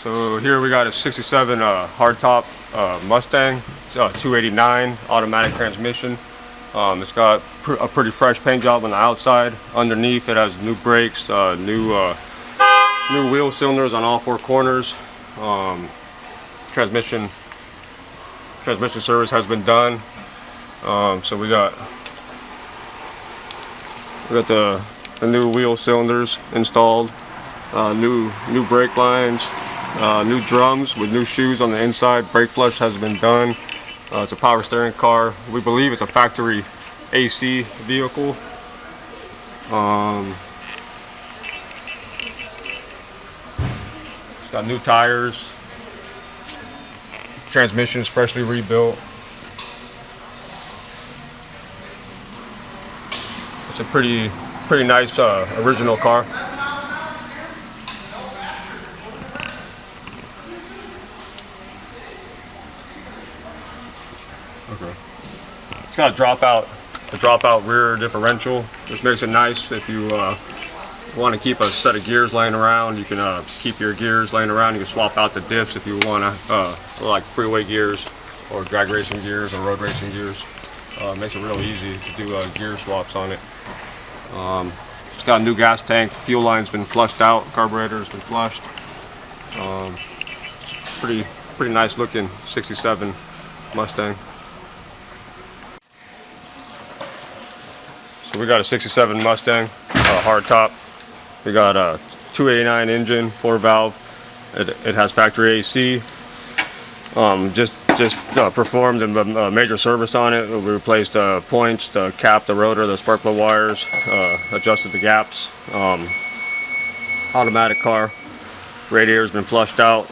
So here we got a 67 hardtop Mustang, 289 automatic transmission. It's got a pretty fresh paint job on the outside. Underneath it has new brakes, new wheel cylinders on all four corners. Transmission service has been done. So we got the new wheel cylinders installed, new brake lines. New drums with new shoes on the inside. Brake flush has been done. It's a power steering car. We believe it's a factory AC vehicle. It's got new tires. Transmission's freshly rebuilt. It's a pretty nice original car. Okay. It's got a dropout rear differential. This makes it nice if you want to keep a set of gears laying around. You can keep your gears laying around. You can swap out the diffs if you want to, like freeway gears or drag racing gears or road racing gears. Makes it real easy to do gear swaps on it. It's got a new gas tank. Fuel line's been flushed out. Carburetor's been flushed. Pretty nice looking 67 Mustang. So we got a 67 Mustang, hardtop. We got a 289 engine, 4-valve. It has factory AC. Just performed a major service on it. We replaced points, the cap, the rotor, the spark plug wires, adjusted the gaps. Automatic car. Radiator's been flushed out.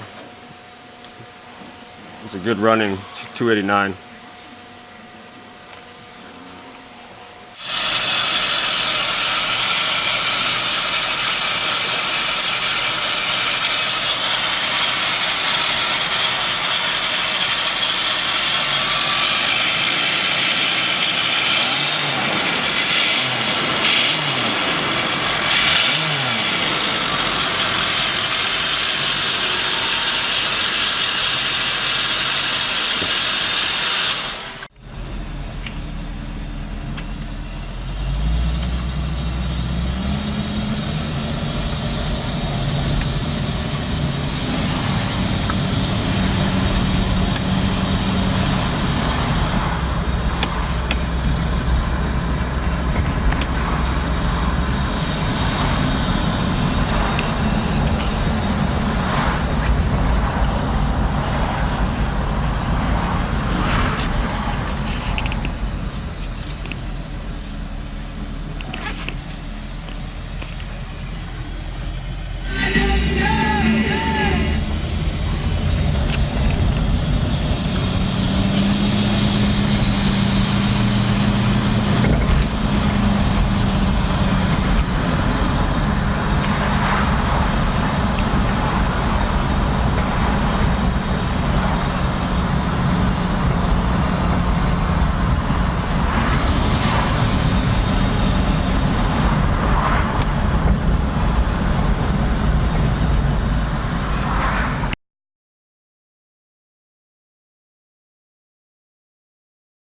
It's a good running 289.